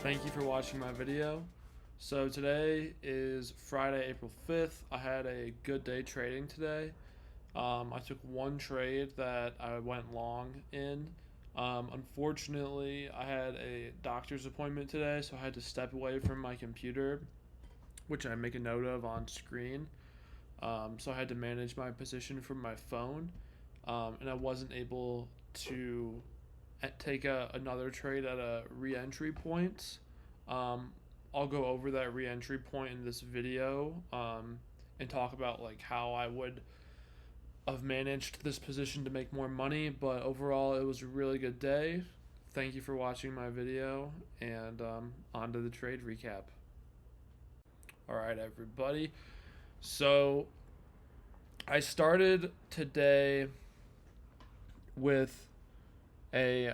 Thank you for watching my video. So today is Friday, April 5th. I had a good day trading today. I took one trade that I went long in. Unfortunately, I had a doctor's appointment today, so I had to step away from my computer, which I make a note of on screen. So I had to manage my position from my phone, and I wasn't able to take another trade at a re-entry point. Um, I'll go over that re-entry point in this video, and talk about like how I would have managed this position to make more money. But overall, it was a really good day. Thank you for watching my video, and on to the trade recap. All right, everybody. So I started today with a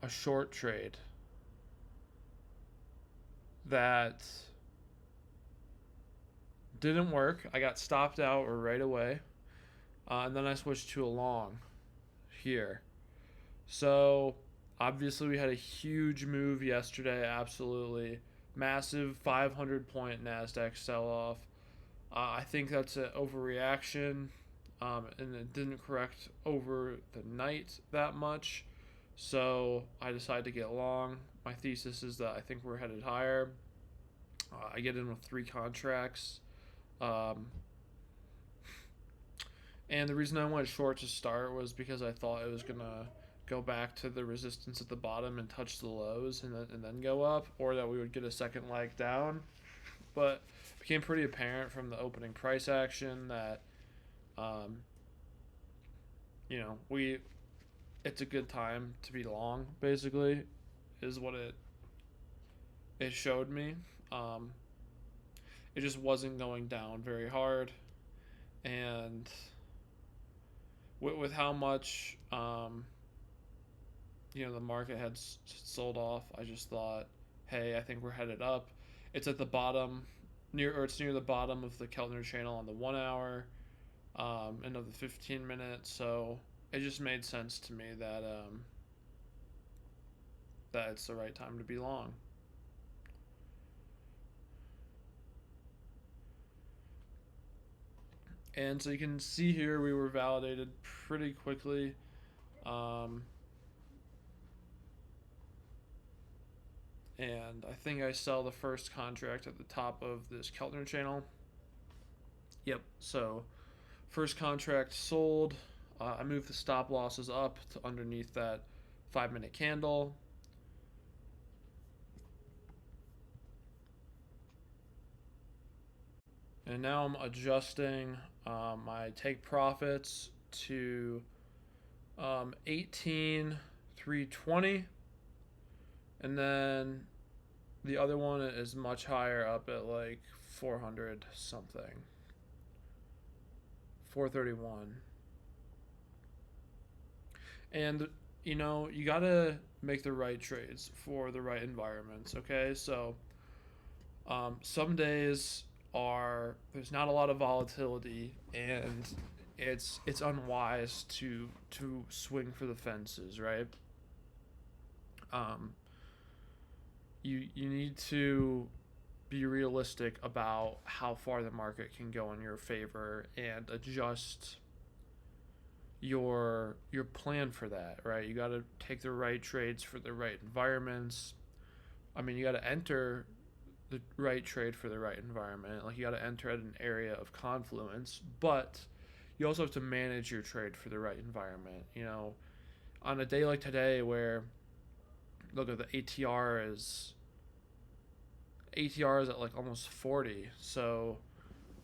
short trade that didn't work. I got stopped out right away, and then I switched to a long here. So obviously we had a huge move yesterday. Absolutely massive 500 point Nasdaq sell off. I think that's an overreaction, and it didn't correct over the night that much. So I decided to get long. My thesis is that I think we're headed higher. I get in with 3 contracts. And the reason I went short to start was because I thought it was going to go back to the resistance at the bottom and touch the lows and then go up, or that we would get a second leg down. But it became pretty apparent from the opening price action that, it's a good time to be long, basically, is what it showed me. It just wasn't going down very hard, and with how much the market had sold off, I just thought, hey, I think we're headed up. It's at the bottom, it's near the bottom of the Keltner channel on the 1 hour, and of the 15 minutes. So it just made sense to me that that it's the right time to be long. And so you can see here we were validated pretty quickly. And I think I sell the first contract at the top of this Keltner channel. Yep, so first contract sold. I moved the stop losses up to underneath that 5-minute candle. And now I'm adjusting my take profits to 18,320. And then the other one is much higher, up at like 400 something. 431. And you gotta make the right trades for the right environments. Okay, so some days there's not a lot of volatility, and it's unwise to swing for the fences, right? You need to be realistic about how far the market can go in your favor and adjust your plan for that, right? You got to take the right trades for the right environments. I mean, you got to enter the right trade for the right environment. Like, you got to enter at an area of confluence, but you also have to manage your trade for the right environment. On a day like today where, look at the ATR is at like almost 40. So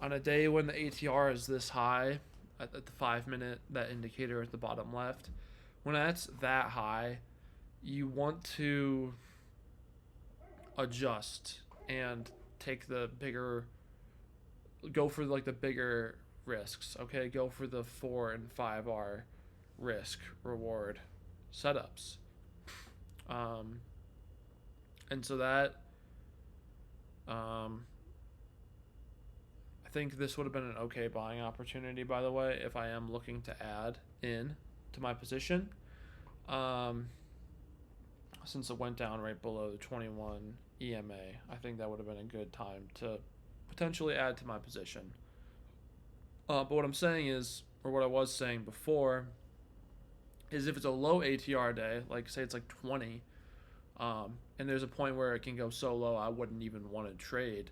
on a day when the ATR is this high at the 5-minute, that indicator at the bottom left, when that's that high, you want to adjust and go for like the bigger risks. Okay, go for the 4 and 5R risk reward setups. And so that I think this would have been an okay buying opportunity, by the way, if I am looking to add in to my position. since it went down right below the 21 EMA. I think that would have been a good time to potentially add to my position. But what I'm saying is, or what I was saying before, is if it's a low ATR day, like say it's like 20, and there's a point where it can go so low I wouldn't even want to trade.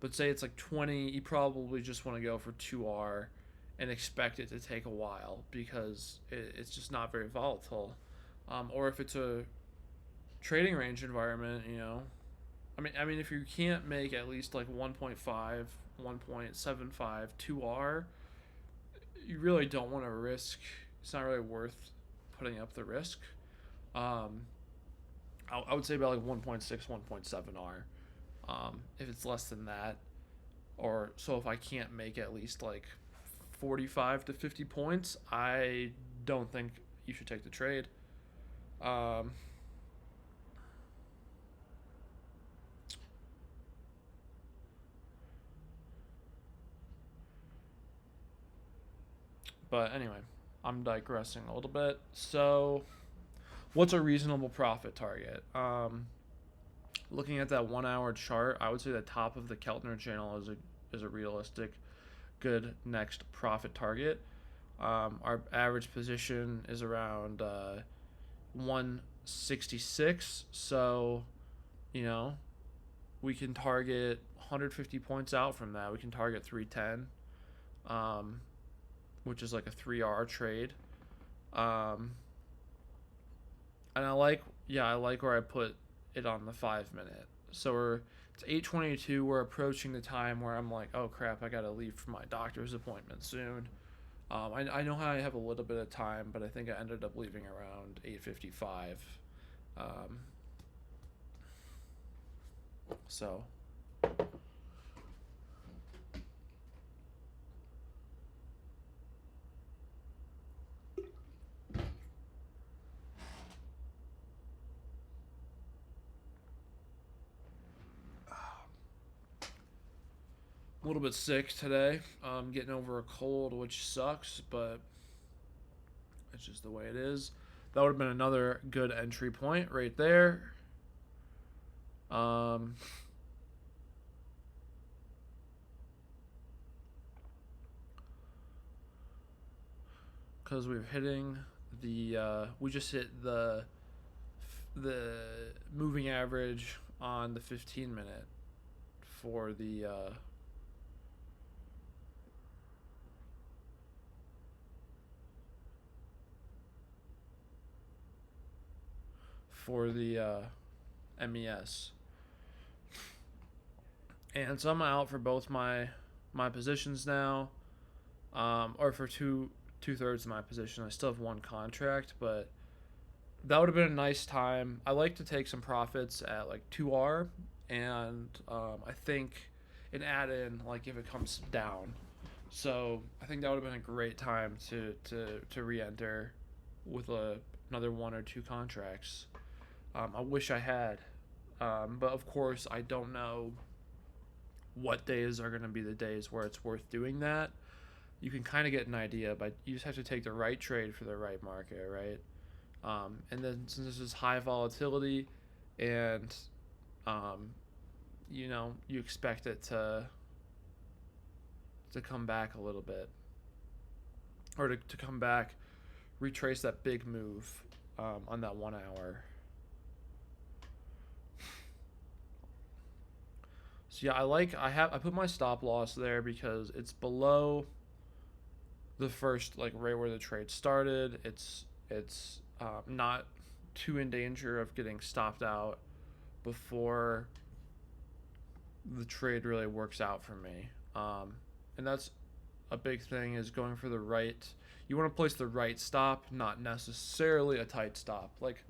But say it's like 20, you probably just want to go for 2R and expect it to take a while because it's just not very volatile. Or if it's a trading range environment, I mean, if you can't make at least like 1.5, 1.75, 2R, you really don't want to risk. It's not really worth putting up the risk. Um, I would say about like 1.6, 1.7R. If it's less than that, or so if I can't make at least like 45 to 50 points, I don't think you should take the trade. Um, but anyway, I'm digressing a little bit. So, what's a reasonable profit target? Looking at that 1 hour chart, I would say the top of the Keltner channel is a realistic, good next profit target. Our average position is around 166, so you know we can target 150 points out from that. We can target 310, um, which is like a 3R trade. Um, and I like where I put it on the 5 minute. So it's 8:22. We're approaching the time where I'm like, oh crap, I gotta leave for my doctor's appointment soon. I know how I have a little bit of time, but I think I ended up leaving around 8:55. Um, so a little bit sick today. Getting over a cold, which sucks, but it's just the way it is. That would have been another good entry point right there. Um, because we're hitting we just hit the moving average on the 15 minute for the MES. And so I'm out for both my positions now, or for two thirds of my position. I still have one contract, but that would have been a nice time. I like to take some profits at like 2R, and I think an add in like if it comes down. So I think that would have been a great time to re-enter with another one or two contracts. I wish I had, but of course I don't know what days are going to be the days where it's worth doing that. You can kind of get an idea, but you just have to take the right trade for the right market, right? And then since this is high volatility, and you expect it to come back a little bit, or to come back, retrace that big move on that 1 hour. So yeah, I put my stop loss there because it's below the first, like right where the trade started. It's not too in danger of getting stopped out before the trade really works out for me. And that's a big thing, is going for the right. You want to place the right stop, not necessarily a tight stop. Like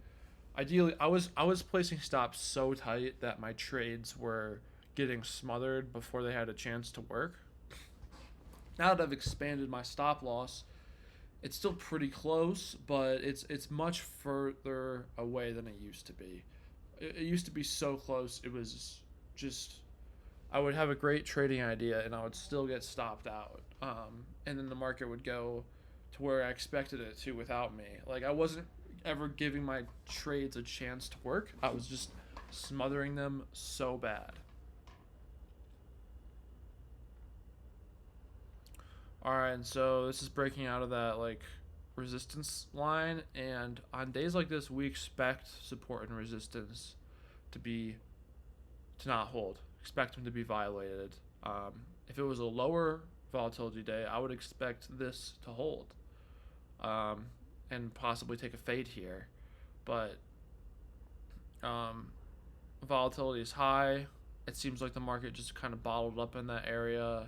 ideally, I was placing stops so tight that my trades were getting smothered before they had a chance to work. Now that I've expanded my stop loss, it's still pretty close, but it's much further away than it used to be. It used to be so close. It was just, I would have a great trading idea and I would still get stopped out. And then the market would go to where I expected it to without me. Like I wasn't ever giving my trades a chance to work. I was just smothering them so bad. Alright, and so this is breaking out of that like resistance line, and on days like this we expect support and resistance to be to not hold. Expect them to be violated. If it was a lower volatility day, I would expect this to hold, um, and possibly take a fade here. But volatility is high. It seems like the market just kind of bottled up in that area,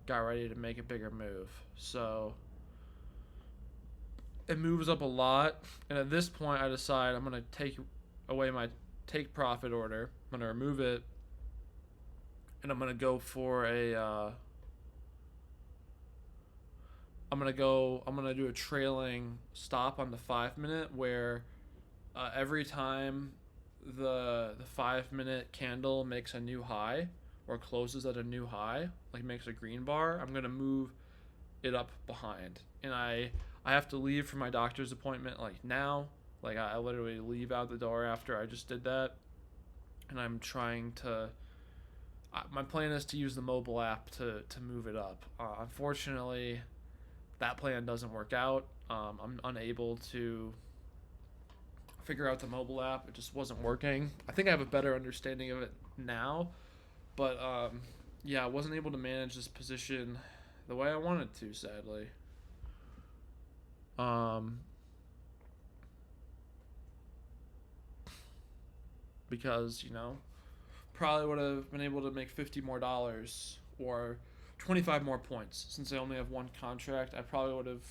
got ready to make a bigger move. So it moves up a lot, and at this point I decide I'm going to take away my take profit order. I'm going to remove it, and I'm going to go for a I'm going to do a trailing stop on the 5-minute, where every time the 5-minute candle makes a new high or closes at a new high, like makes a green bar, I'm going to move it up behind. And I have to leave for my doctor's appointment like now. Like I literally leave out the door after I just did that. And I'm trying to my plan is to use the mobile app to move it up. Unfortunately, that plan doesn't work out. I'm unable to figure out the mobile app. It just wasn't working. I think I have a better understanding of it now, but yeah, I wasn't able to manage this position the way I wanted to, sadly. Because, probably would have been able to make $50 more or 25 more points. Since I only have one contract, I probably would have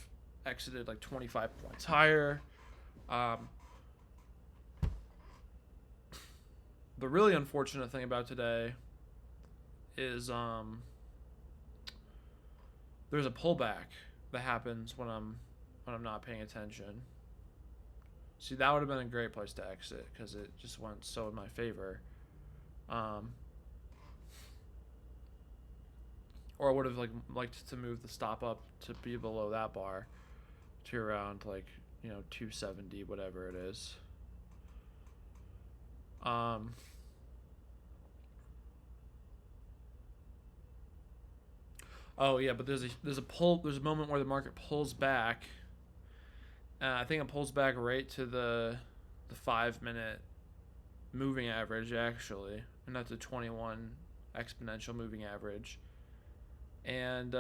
exited like 25 points higher. The really unfortunate thing about today is there's a pullback that happens when I'm not paying attention. See, that would have been a great place to exit because it just went so in my favor. Or I would have liked to move the stop up to be below that bar to around 270, whatever it is. Oh yeah, but there's a moment where the market pulls back. I think it pulls back right to the 5-minute moving average actually, and that's a 21 exponential moving average. And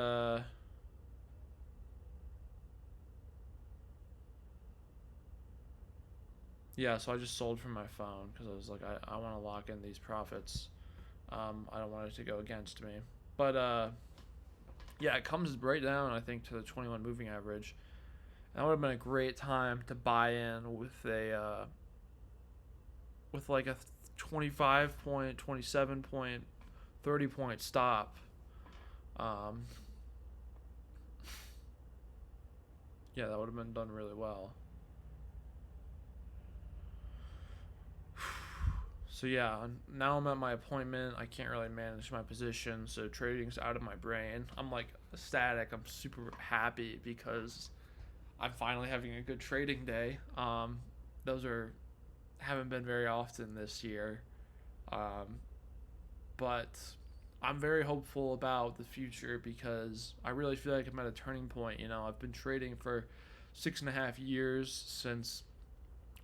yeah, so I just sold from my phone because I was like, I want to lock in these profits. I don't want it to go against me. But yeah, it comes right down, I think, to the 21 moving average. That would have been a great time to buy in with a 25 point, 27 point, 30 point stop. Yeah, that would have been done really well. So yeah, now I'm at my appointment. I can't really manage my position, so trading's out of my brain. I'm like ecstatic. I'm super happy because I'm finally having a good trading day. Those haven't been very often this year, but I'm very hopeful about the future because I really feel like I'm at a turning point. I've been trading for 6.5 years since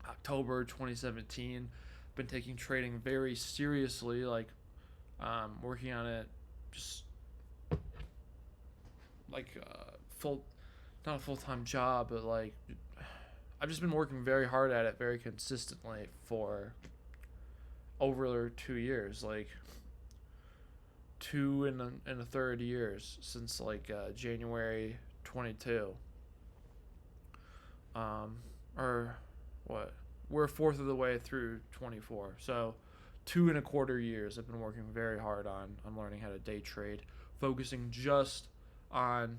October 2017. Been taking trading very seriously, working on it just full, not a full-time job, but I've just been working very hard at it very consistently for over 2 years, like 2 and a third years since January 22. Or what? We're a fourth of the way through 24, so 2.25 years I've been working very hard on learning how to day trade, focusing just on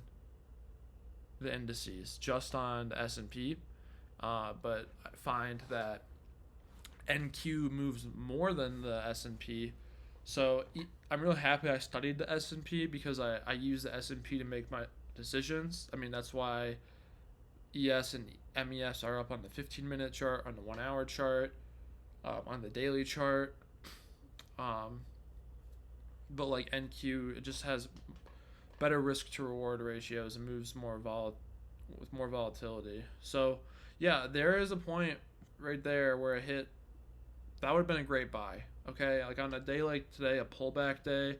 the indices, just on the S&P, but I find that NQ moves more than the S&P, so I'm really happy I studied the S&P because I use the S&P to make my decisions. I mean, that's why ES and MES are up on the 15-minute chart, on the 1 hour chart, on the daily chart. Um, but like NQ, it just has better risk to reward ratios and moves with more volatility. So yeah, there is a point right there where it hit. That would have been a great buy. Okay, like on a day like today, a pullback day.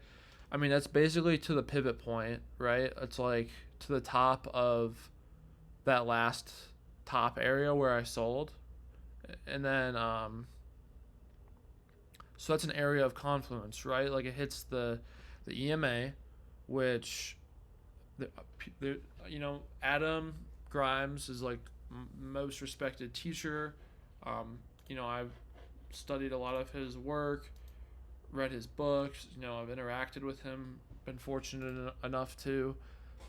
I mean, that's basically to the pivot point, right? It's like to the top of that last top area where I sold, and then so that's an area of confluence, right? Like it hits the EMA, which the, the Adam Grimes is like most respected teacher. I've studied a lot of his work, read his books. I've interacted with him, been fortunate enough to,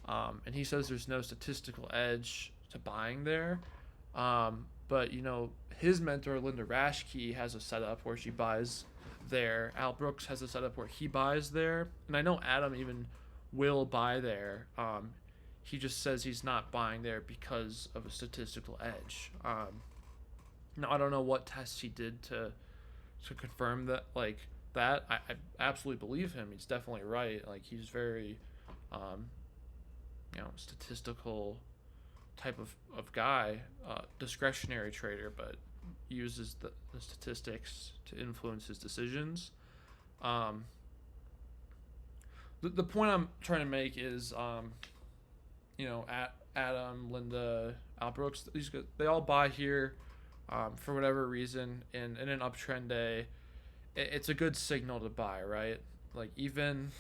and he says there's no statistical edge to buying there. But his mentor Linda Rashke has a setup where she buys there. Al Brooks has a setup where he buys there, and I know Adam even will buy there. He just says he's not buying there because of a statistical edge. Now I don't know what tests he did to confirm that, like that. I absolutely believe him. He's definitely right. Like he's very, statistical type of guy, discretionary trader, but uses the statistics to influence his decisions. Um, the point I'm trying to make is, Adam, Linda, Al Brooks, they all buy here for whatever reason. In an uptrend day, it's a good signal to buy, right? Like even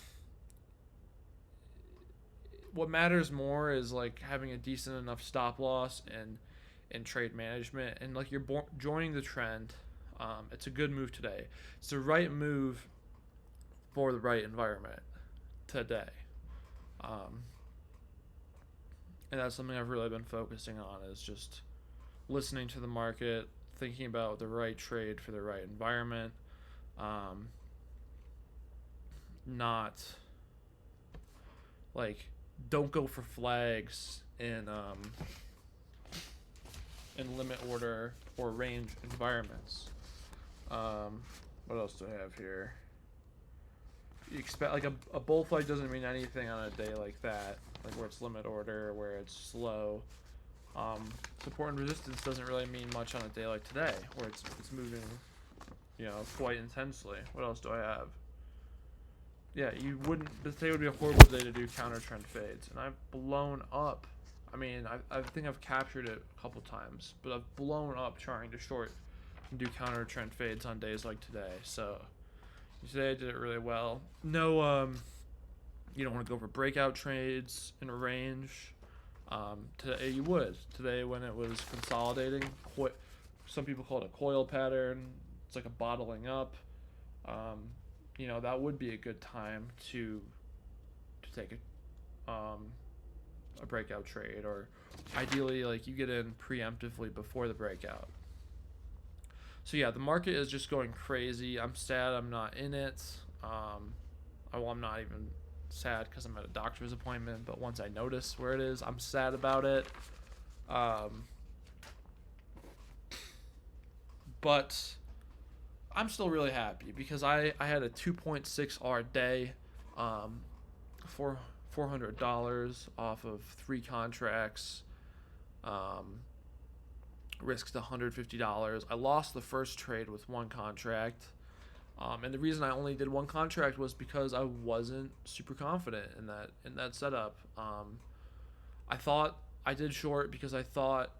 what matters more is like having a decent enough stop loss and trade management, and like you're joining the trend. It's a good move today. It's the right move for the right environment today. Um, and that's something I've really been focusing on, is just listening to the market, thinking about the right trade for the right environment. Um, not like don't go for flags in limit order or range environments. What else do I have here? You expect like a bull flag doesn't mean anything on a day like that, like where it's limit order, where it's slow. Support and resistance doesn't really mean much on a day like today, where it's moving, quite intensely. What else do I have? Yeah, you wouldn't. Today would be a horrible day to do counter trend fades, and I've blown up. I mean, I think I've captured it a couple times, but I've blown up trying to short and do counter trend fades on days like today. So today I did it really well. No, you don't want to go for breakout trades in a range. Today you would. Today when it was consolidating, some people call it a coil pattern. It's like a bottling up. That would be a good time to take a breakout trade, or ideally like you get in preemptively before the breakout. So yeah, the market is just going crazy. I'm sad I'm not in it. I'm not even sad because I'm at a doctor's appointment, but once I notice where it is, I'm sad about it. But I'm still really happy because I had a 2.6R day, for $400 off of 3 contracts, risked $150. I lost the first trade with 1 contract, and the reason I only did 1 contract was because I wasn't super confident in that setup. I thought I did short because I thought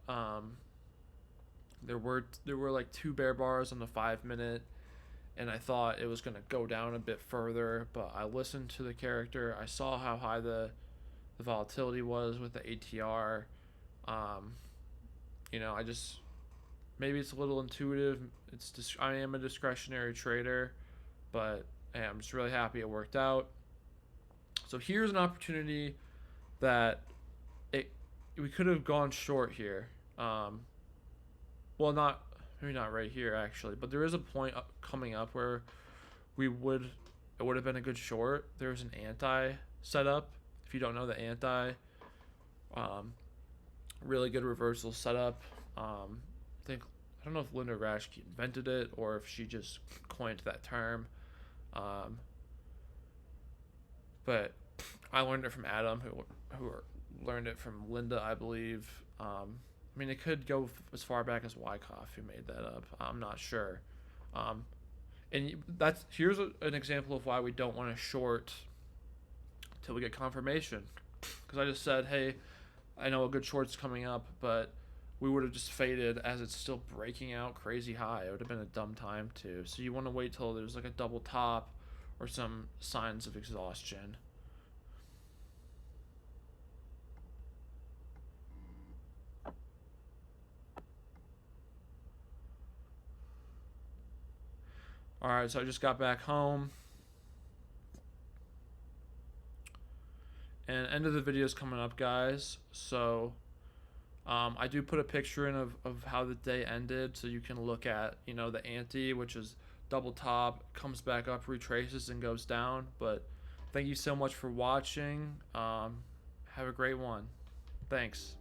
there were like 2 bear bars on the 5-minute, and I thought it was going to go down a bit further, but I listened to the character. I saw how high the volatility was with the ATR. I just, maybe it's a little intuitive. I am a discretionary trader, but hey, I'm just really happy it worked out. So here's an opportunity that we could have gone short here. Maybe not right here actually, but there is a point coming up where it would have been a good short. There's an anti setup. If you don't know the anti, Really good reversal setup. I don't know if Linda Rashke invented it or if she just coined that term. Um, but I learned it from Adam, who learned it from Linda, I believe. I mean, it could go as far back as Wyckoff, who made that up. I'm not sure. Um, and here's an example of why we don't want to short till we get confirmation. Because I just said, hey, I know a good short's coming up, but we would have just faded as it's still breaking out crazy high. It would have been a dumb time to. So you want to wait till there's like a double top or some signs of exhaustion. All right, so I just got back home. And end of the video is coming up, guys. So I do put a picture in of how the day ended, so you can look at, the ante, which is double top, comes back up, retraces, and goes down. But thank you so much for watching. Have a great one. Thanks.